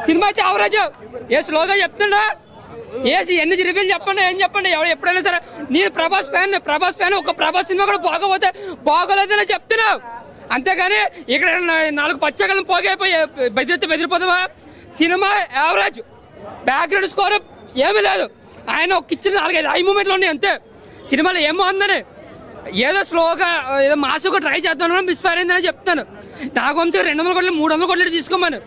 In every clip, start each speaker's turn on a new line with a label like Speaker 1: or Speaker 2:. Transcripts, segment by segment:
Speaker 1: Cinema అయితే average. ఏ స్లోగా చెప్తున్నా ఏసి ఎన్ని రివ్యూలు చెప్పండి ఏం చెప్పండి ఎప్పుడైనా సరే. నేను ప్రభాస్ ఫ్యాన్ ఒక ప్రభాస్ సినిమా కూడా బాగోపోతే బాగోలేదని చెప్తున్నావు అంతేగాని ఇక్కడ 4 పచ్చగలం పోగైపోయి బెదిరిపోతావా. సినిమా యావరేజ్, బ్యాక్గ్రౌండ్ స్కోర్ ఏమీ లేదు. ఆయన ఒక ఇచ్చిన 4-5 మూమెంట్లు ఉన్నాయి అంతే. సినిమాలో ఏమో ఉందని ఏదో స్లోగా ఏదో మాసుగా ట్రై చేద్దాం మిస్ ఫైర్ అయిందని చెప్తాను. నాకు వంశీ 200 కోట్లు 300 కోట్లు తీసుకోమని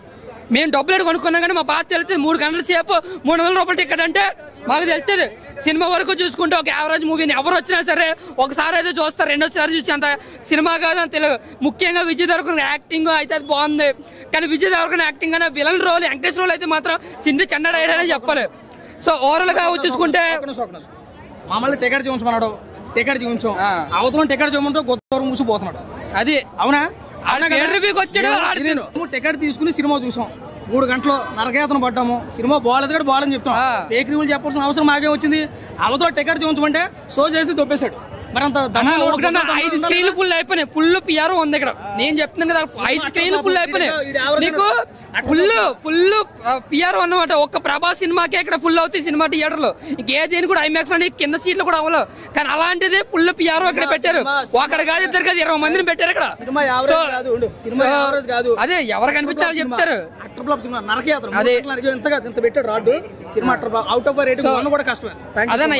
Speaker 1: మేము డబ్బులు కొనుక్కున్నాం కానీ మా బాధ తెలుస్తుంది. 3 గంటల సేపు 300 రూపాయలు టికెట్ అంటే మాకు తెలుస్తుంది. సినిమా వరకు చూసుకుంటే ఒక యావరేజ్ మూవీని ఎవరు వచ్చినా సరే ఒకసారి అయితే చూస్తారు, రెండోసారి చూసి అంత సినిమా కాదు అని తెలుగు. ముఖ్యంగా విజయ్ దేవరకొండ యాక్టింగ్ అయితే అది బాగుంది కానీ విజయ్ దేవరకొండ యాక్టింగ్ అనే విలన్ రోల్ వెంకటేష్ రోల్ అయితే మాత్రం చెండాడని చెప్పాలి. సో ఓవరాల్ గా చూసుకుంటే
Speaker 2: మామూలు టికెట్ చూపించమన్నాడు, టికెట్ చూపించాం అవతల టికెట్ చూపమంటే గొప్ప మూసిపోతున్నాడు. అది అవునా? టికెట్ తీసుకుని సినిమా చూసాం, 3 గంటలు నరకేతను పడ్డాము. సినిమా బాగాలేదు కూడా బాగాలని చెప్తాం. ఫేక్ రివ్యూలు చెప్పాల్సిన అవసరం మాకే వచ్చింది. అవతల టికెట్ చూపించమంటే షో చేసి దొబ్బేశాడు. మరి అంత
Speaker 1: 5 స్క్రీన్లు ఫుల్ అయిపోయినాయి. ఫుల్ పిఆర్ ఉంది ఇక్కడ. నేను చెప్తున్నాను కదా 5 స్క్రీన్లు ఫుల్ అయిపోయినాయి. నీకు ఫుల్ పిఆర్ అన్నమాట. ఒక్క ప్రభాస్ సినిమాకే ఇక్కడ ఫుల్ అవుతాయి సినిమా థియేటర్లు. ఇంకే దేని కూడా ఐమాక్స్ లో కింద సీట్లు కూడా అవ్వలేవు. కానీ అలాంటిది ఫుల్ పిఆర్ ఇక్కడ పెట్టారు. ఒకటి కాదు ఇద్దరు కాదు 20 మందిని పెట్టారు ఇక్కడ. అదే ఎవరు కనిపించాలో చెప్తారు. అదే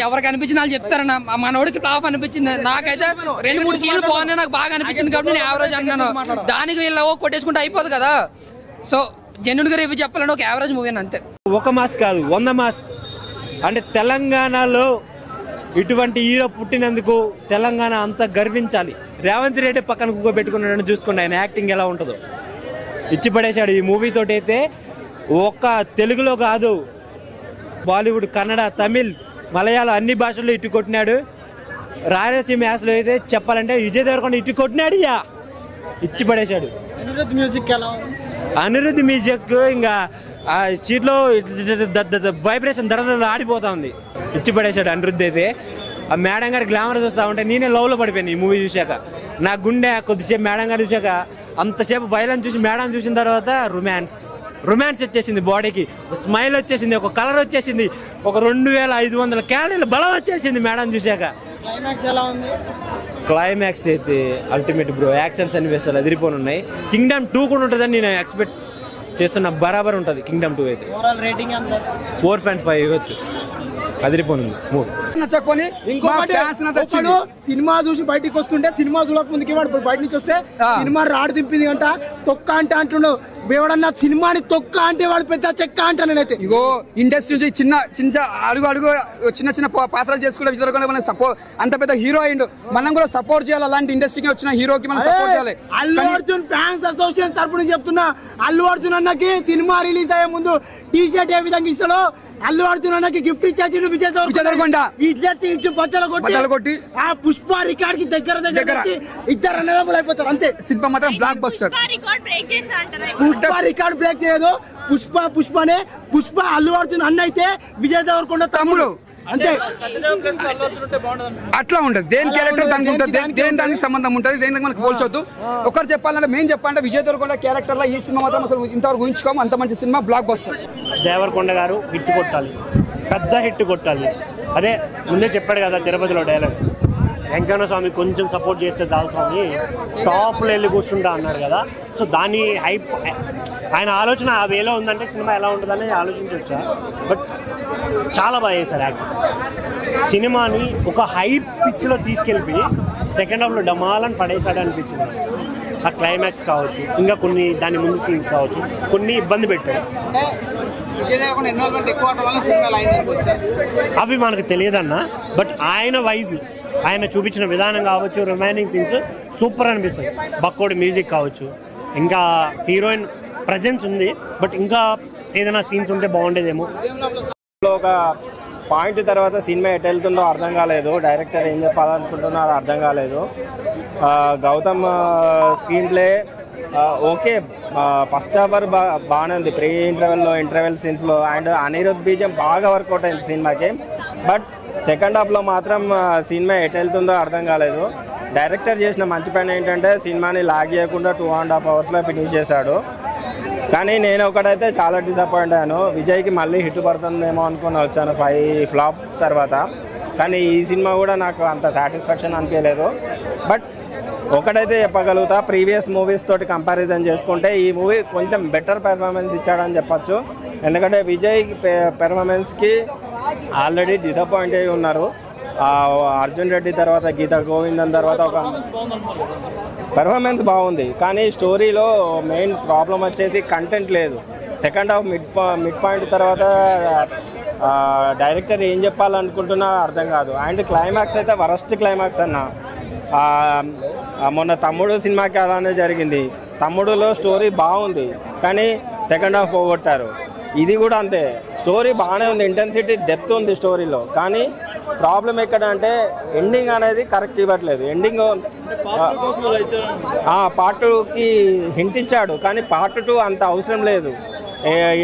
Speaker 1: ఎవరు కనిపించిన వాళ్ళు చెప్తారన్న. మనోడికి ఫ్లాప్ అనిపించింది. నాకైతే 2-3 సీన్లు బాగున్నాయి, నాకు బాగా అనిపించింది కాబట్టి నేను యావరేజ్ అన్నాను. దానికి వీళ్ళు కొట్టేసుకుంటే అయిపోదు కదా. సో జెన్యున్ గా రివ్యూ చెప్పాలంటే ఒక యావరేజ్ మూవీ అంతే.
Speaker 3: ఒక మాస్ కాదు 100 మాస్. అంటే తెలంగాణలో ఇటువంటి హీరో పుట్టినందుకు తెలంగాణ అంతా గర్వించాలి. రేవంత్ రెడ్డి పక్కన కూకోబెట్టుకున్నాడని చూసుకోండి ఆయన యాక్టింగ్ ఎలా ఉంటుందో. ఇచ్చి పడేశాడు ఈ మూవీ తోటి. అయితే ఒక్క తెలుగులో కాదు, బాలీవుడ్, కన్నడ, తమిళ్, మలయాళం అన్ని భాషల్లో ఇటు కొట్టినాడు. రాయలసీమ యాసలో అయితే చెప్పాలంటే విజయ్ దేవరకొండ ఇటు కొట్టినాడు. ఇచ్చి పడేశాడు. అనిరుద్ధ్ మ్యూజిక్ ఇంకా ఆ సీట్లో వైబ్రేషన్ దరదలు ఆడిపోతా ఉంది. ఇచ్చి పడేశాడు అనిరుద్ధ్ అయితే. ఆ మేడం గారి గ్లామర్ చూస్తా ఉంటే నేనే లవ్లో పడిపోయాను ఈ మూవీ చూశాక. నా గుండె కొద్దిసేపు మేడం గారు చూశాక, అంతసేపు వైలెన్స్ చూసి మేడం చూసిన తర్వాత రొమాన్స్ వచ్చేసింది బాడీకి. ఒక స్మైల్ వచ్చేసింది, ఒక కలర్ వచ్చేసింది, ఒక 2500 క్యాలరీల బలం వచ్చేసింది మేడం చూశాక. క్లైమాక్స్ అయితే అల్టిమేట్ బ్రో. యాక్షన్ సన్నివేశాలు ఎదిరిపోనున్నాయి. కింగ్డమ్ 2 కూడా ఉంటుందని నేను ఎక్స్పెక్ట్ చేస్తున్నా. బరాబర్ ఉంటుంది కింగ్డమ్ 2 అయితే. 4.5 ఇవ్వచ్చు. అదిరిపోనుంది మూవీ.
Speaker 4: ఇంకొకటి సినిమా చూసి బయటికి వస్తుంటే సినిమా చూడక ముందుకి వాడు బయట నుంచి వస్తే సినిమా రాడు దింపింది అంట, తొక్క అంటే అంటుండవు. ఎవడన్నా సినిమాని తొక్క అంటే వాడు పెద్ద చెక్క అంట. నేనైతే
Speaker 2: ఇగో ఇండస్ట్రీ నుంచి చిన్న అడుగు చిన్న పాత్రలు చేసుకుంటే సపోర్ట్ అంత పెద్ద హీరో అయ్యిండు. మనం కూడా సపోర్ట్ చేయాలి. అలాంటి ఇండస్ట్రీకి వచ్చిన హీరోకి మనం సపోర్ట్ చేయాలి.
Speaker 4: అల్లు అర్జున్ ఫ్యాన్స్ అసోసియేషన్ తరపున చెప్తున్నా, అల్లు అర్జున్ అన్నకి సినిమా రిలీజ్ అయ్యే ముందు టీ షర్ట్ ఏ విధంగా ఇస్తాడో అల్లు అర్జున్ అన్నకి గిఫ్ట్ ఇచ్చేసిండు విజయ్ దేవరకొండ. బట్టలు కొట్టి ఆ పుష్ప రికార్డ్ కి దగ్గర ఇద్దరు అన్నదమ్ములు అయిపోతారు అంతే.
Speaker 2: సినిమా మాత్రం block buster.
Speaker 4: Pushpa record break చేయదు. పుష్పనే పుష్ప అల్లు అర్జున్ అన్న అయితే విజయ్ దేవరకొండ తమ్ముడు అంతే.
Speaker 2: అట్లా ఉండదు. దేని క్యారెక్టర్ దానికి ఉంటుంది, దేని దానికి సంబంధం ఉంటుంది, దేనికి మనకు పోల్చొద్దు. ఒకరు చెప్పాలంటే మేము చెప్పాలంటే విజయ్ దేవరకొండ క్యారెక్టర్ లో ఈ సినిమా మాత్రం అసలు ఇంతవరకు ఊహించుకోము. అంత మంచి సినిమా, బ్లాక్ బస్టర్.
Speaker 3: దేవరకొండ గారు హిట్ కొట్టాలి, పెద్ద హిట్ కొట్టాలి. అదే ముందే చెప్పాడు కదా తిరుపతిలో డైలాగ్, వెంకన్న స్వామి కొంచెం సపోర్ట్ చేస్తే చాలు స్వామి టాప్లో వెళ్ళి కూర్చుంటా అన్నాడు కదా. సో దాని హైప్ ఆయన ఆలోచన ఆ వేలో ఉందంటే సినిమా ఎలా ఉంటుందని ఆలోచించవచ్చా. బట్ చాలా బాగా చేశారు యాక్టర్. సినిమాని ఒక హైప్ పిచ్లో తీసుకెళ్ళి సెకండ్ హాఫ్లో డమాలని పడేసాడు అనిపించింది. ఆ క్లైమాక్స్ కావచ్చు, ఇంకా కొన్ని దాని ముందు సీన్స్ కావచ్చు, కొన్ని ఇబ్బంది పెట్టారు. అవి మనకు తెలియదన్నా. బట్ ఆయన వైజ్ ఆయన చూపించిన విధానం కావచ్చు, రిమైనింగ్ థింగ్స్ సూపర్ అనిపిస్తుంది. బక్కోడి మ్యూజిక్ కావచ్చు, ఇంకా హీరోయిన్ ప్రజెన్స్ ఉంది. బట్ ఇంకా ఏదైనా సీన్స్ ఉంటే బాగుండేదేమో.
Speaker 5: ఒక పాయింట్ తర్వాత సినిమా ఎటు వెళ్తుందో అర్థం కాలేదు. డైరెక్టర్ ఏం చెప్పాలనుకుంటున్నారో అర్థం కాలేదు. Gautam screenplay okay, first hour బాగానే ఉంది. ప్రీ ఇంటర్వెల్ సీన్స్లో అండ్ అనిరుద్ధ్ బీజం బాగా వర్కౌట్ అయింది సినిమాకి. బట్ సెకండ్ హాఫ్లో మాత్రం సినిమా ఎటు వెళ్తుందో అర్థం కాలేదు. డైరెక్టర్ చేసిన మంచి పని ఏంటంటే సినిమాని లాగ్ చేయకుండా 2.5 అవర్స్లో ఫినిష్ చేశాడు. కానీ నేను ఒకటైతే చాలా డిసప్పాయింట్ అయ్యాను. విజయ్కి మళ్ళీ హిట్ పడుతుందేమో అనుకుని వచ్చాను 5 ఫ్లాప్ తర్వాత. కానీ ఈ సినిమా కూడా నాకు అంత సాటిస్ఫాక్షన్ అనిపించలేదు. బట్ ఒకటైతే చెప్పగలుగుతా, ప్రీవియస్ మూవీస్ తోటి కంపారిజన్ చేసుకుంటే ఈ మూవీ కొంచెం బెటర్ పెర్ఫార్మెన్స్ ఇచ్చాడని చెప్పచ్చు. ఎందుకంటే విజయ్ పెర్ఫార్మెన్స్కి ఆల్రెడీ డిసప్పాయింట్ అయి ఉన్నారు. అర్జున్ రెడ్డి తర్వాత గీతా గోవిందన్ తర్వాత ఒక పెర్ఫార్మెన్స్ బాగుంది. కానీ స్టోరీలో మెయిన్ ప్రాబ్లం వచ్చేసి కంటెంట్ లేదు. సెకండ్ హాఫ్ మిడ్ పాయింట్ తర్వాత డైరెక్టర్ ఏం చెప్పాలనుకుంటున్నా అర్థం కాదు. అండ్ క్లైమాక్స్ అయితే వరస్ట్ క్లైమాక్స్ అన్న. మొన్న తమ్ముడు సినిమాకి అలానే జరిగింది. తమ్ముడులో స్టోరీ బాగుంది కానీ సెకండ్ హాఫ్ పోగొట్టారు. ఇది కూడా అంతే, స్టోరీ బాగానే ఉంది, ఇంటెన్సిటీ డెప్త్ ఉంది స్టోరీలో. కానీ ప్రాబ్లం ఎక్కడ అంటే ఎండింగ్ అనేది కరెక్ట్ ఇవ్వట్లేదు. ఎండింగ్ పార్ట్ 2కి హింట్ ఇచ్చాడు కానీ పార్ట్ 2 అంత అవసరం లేదు.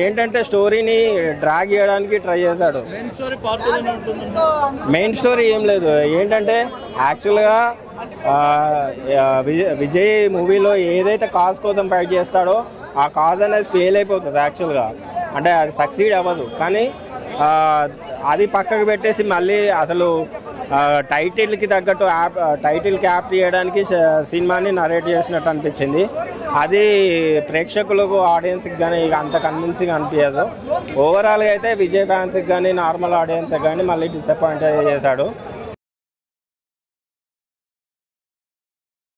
Speaker 5: ఏంటంటే స్టోరీని డ్రాగ్ చేయడానికి ట్రై చేశాడు. మెయిన్ స్టోరీ ఏం లేదు. ఏంటంటే యాక్చువల్గా విజయ్ మూవీలో ఏదైతే కాజ్ కోసం ఫైట్ చేస్తాడో ఆ కాజ్ అనేది ఫెయిల్ అయిపోతుంది యాక్చువల్గా. అంటే అది సక్సీడ్ అవ్వదు. కానీ అది పక్కకు పెట్టేసి మళ్ళీ అసలు టైటిల్కి తగ్గట్టు టైటిల్కి యాప్ చేయడానికి సినిమాని నరేట్ చేసినట్టు అనిపించింది. అది ప్రేక్షకులకు ఆడియన్స్కి కానీ అంత కన్విన్సింగ్ అనిపించదు. ఓవరాల్గా అయితే విజయ్ ఫ్యాన్స్కి కానీ నార్మల్ ఆడియన్స్కి కానీ మళ్ళీ డిసప్పాయింట్ చేశాడు.